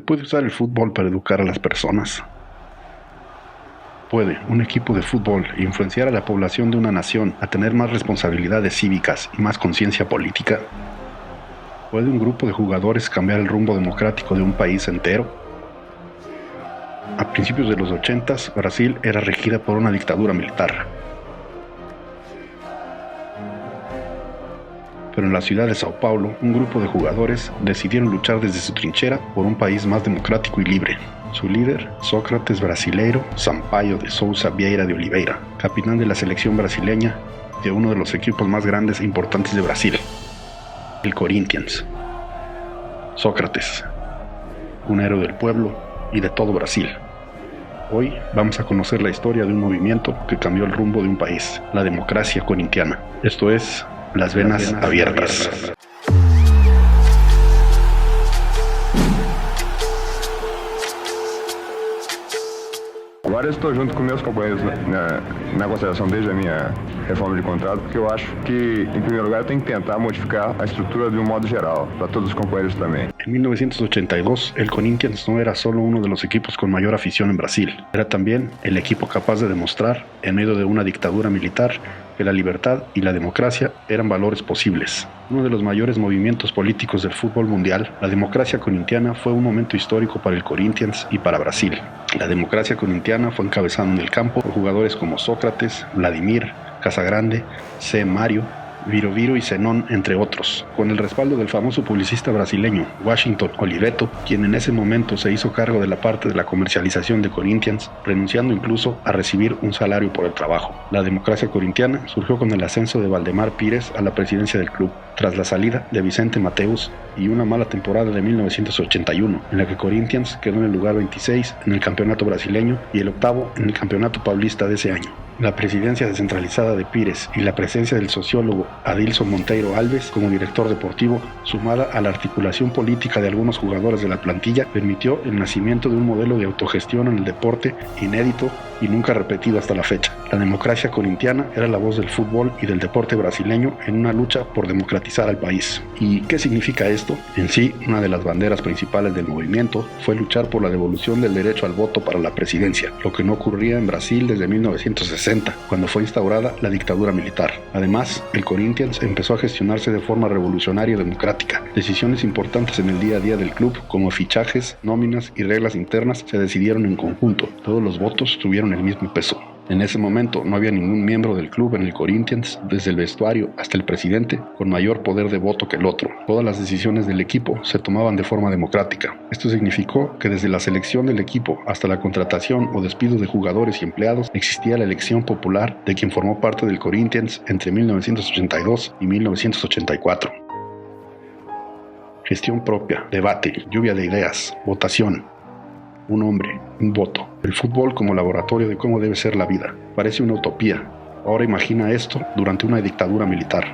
puede usar el fútbol para educar a las personas? ¿Puede un equipo de fútbol influenciar a la población de una nación a tener más responsabilidades cívicas y más conciencia política? ¿Puede un grupo de jugadores cambiar el rumbo democrático de un país entero? A principios de los 80, Brasil era regida por una dictadura militar. Pero en la ciudad de Sao Paulo, un grupo de jugadores decidieron luchar desde su trinchera por un país más democrático y libre. Su líder, Sócrates Brasileiro Sampaio de Souza Vieira de Oliveira, capitán de la selección brasileña de uno de los equipos más grandes e importantes de Brasil, el Corinthians. Sócrates, un héroe del pueblo y de todo Brasil. Hoy vamos a conocer la historia de un movimiento que cambió el rumbo de un país, la democracia corintiana. Esto es Las Venas Abiertas. Agora eu estou junto com meus companheiros na consideração desde a minha reforma de contrato, porque eu acho que, em primeiro lugar, tem que tentar modificar a estrutura de un modo geral, para todos os companheiros também. En 1982, el Corinthians no era solo uno de los equipos con mayor afición en Brasil, era también el equipo capaz de demostrar, en medio de una dictadura militar, que la libertad y la democracia eran valores posibles. Uno de los mayores movimientos políticos del fútbol mundial, la democracia corintiana fue un momento histórico para el Corinthians y para Brasil. La democracia corintiana fue encabezada en el campo por jugadores como Sócrates, Vladimir, Casagrande, C. Mário, Viroviro y Zenón, entre otros, con el respaldo del famoso publicista brasileño Washington Oliveto, quien en ese momento se hizo cargo de la parte de la comercialización de Corinthians, renunciando incluso a recibir un salario por el trabajo. La democracia corintiana surgió con el ascenso de Valdemar Pires a la presidencia del club, tras la salida de Vicente Mateus y una mala temporada de 1981, en la que Corinthians quedó en el lugar 26 en el campeonato brasileño y el octavo en el campeonato paulista de ese año. La presidencia descentralizada de Pires y la presencia del sociólogo Adilson Monteiro Alves como director deportivo, sumada a la articulación política de algunos jugadores de la plantilla, permitió el nacimiento de un modelo de autogestión en el deporte inédito y nunca repetido hasta la fecha. La democracia corintiana era la voz del fútbol y del deporte brasileño en una lucha por democratizar al país. ¿Y qué significa esto? En sí, una de las banderas principales del movimiento fue luchar por la devolución del derecho al voto para la presidencia, lo que no ocurría en Brasil desde 1960, cuando fue instaurada la dictadura militar. Además, el Corinthians empezó a gestionarse de forma revolucionaria y democrática. Decisiones importantes en el día a día del club, como fichajes, nóminas y reglas internas, se decidieron en conjunto. Todos los votos tuvieron el mismo peso. En ese momento no había ningún miembro del club en el Corinthians, desde el vestuario hasta el presidente, con mayor poder de voto que el otro. Todas las decisiones del equipo se tomaban de forma democrática. Esto significó que desde la selección del equipo hasta la contratación o despido de jugadores y empleados existía la elección popular de quien formó parte del Corinthians entre 1982 y 1984. Gestión propia, debate, lluvia de ideas, votación. Un hombre, un voto. El fútbol como laboratorio de cómo debe ser la vida. Parece una utopía. Ahora imagina esto durante una dictadura militar.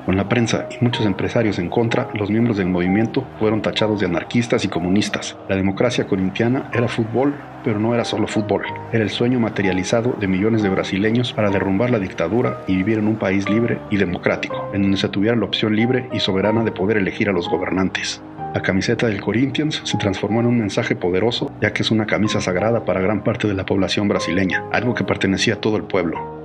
Con la prensa y muchos empresarios en contra, los miembros del movimiento fueron tachados de anarquistas y comunistas. La democracia corintiana era fútbol, pero no era solo fútbol. Era el sueño materializado de millones de brasileños para derrumbar la dictadura y vivir en un país libre y democrático, en donde se tuviera la opción libre y soberana de poder elegir a los gobernantes. La camiseta del Corinthians se transformó en un mensaje poderoso, ya que es una camisa sagrada para gran parte de la población brasileña, algo que pertenecía a todo el pueblo.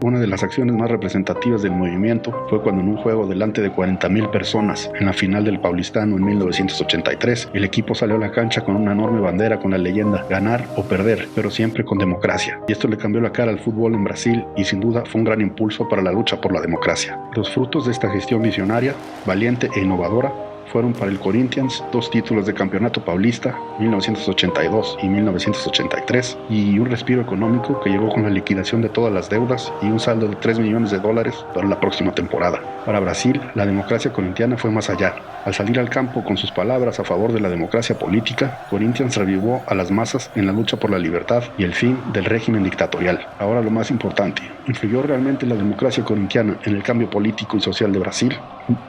Una de las acciones más representativas del movimiento fue cuando en un juego delante de 40,000 personas, en la final del Paulistano en 1983, el equipo salió a la cancha con una enorme bandera con la leyenda "ganar o perder, pero siempre con democracia". Y esto le cambió la cara al fútbol en Brasil y sin duda fue un gran impulso para la lucha por la democracia. Los frutos de esta gestión visionaria, valiente e innovadora, fueron para el Corinthians 2 títulos de campeonato paulista, 1982 y 1983, y un respiro económico que llegó con la liquidación de todas las deudas y un saldo de $3 millones para la próxima temporada. Para Brasil, la democracia corintiana fue más allá. Al salir al campo con sus palabras a favor de la democracia política, Corinthians revivó a las masas en la lucha por la libertad y el fin del régimen dictatorial. Ahora lo más importante, ¿influyó realmente la democracia corintiana en el cambio político y social de Brasil?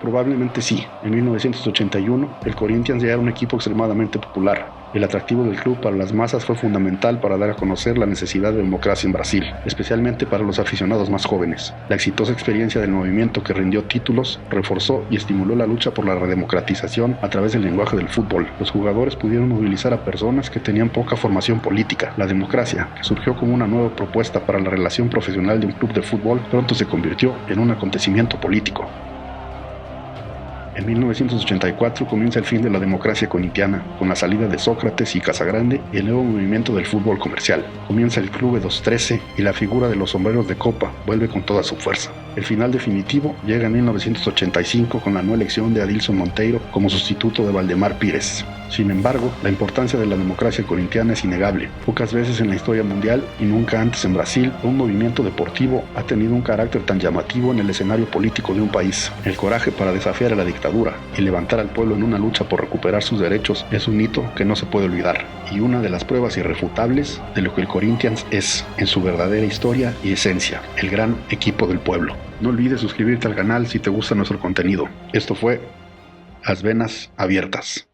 Probablemente sí. En 1981, el Corinthians ya era un equipo extremadamente popular. El atractivo del club para las masas fue fundamental para dar a conocer la necesidad de democracia en Brasil, especialmente para los aficionados más jóvenes. La exitosa experiencia del movimiento que rindió títulos reforzó y estimuló la lucha por la redemocratización a través del lenguaje del fútbol. Los jugadores pudieron movilizar a personas que tenían poca formación política. La democracia, que surgió como una nueva propuesta para la relación profesional de un club de fútbol, pronto se convirtió en un acontecimiento político. En 1984 comienza el fin de la democracia corintiana, con la salida de Sócrates y Casagrande y el nuevo movimiento del fútbol comercial. Comienza el Clube dos 13 y la figura de los sombreros de copa vuelve con toda su fuerza. El final definitivo llega en 1985 con la no elección de Adilson Monteiro como sustituto de Valdemar Pires. Sin embargo, la importancia de la democracia corintiana es innegable. Pocas veces en la historia mundial y nunca antes en Brasil, un movimiento deportivo ha tenido un carácter tan llamativo en el escenario político de un país. El coraje para desafiar a la dictadura y levantar al pueblo en una lucha por recuperar sus derechos es un hito que no se puede olvidar y una de las pruebas irrefutables de lo que el Corinthians es en su verdadera historia y esencia, el gran equipo del pueblo. No olvides suscribirte al canal si te gusta nuestro contenido. Esto fue Las Venas Abiertas.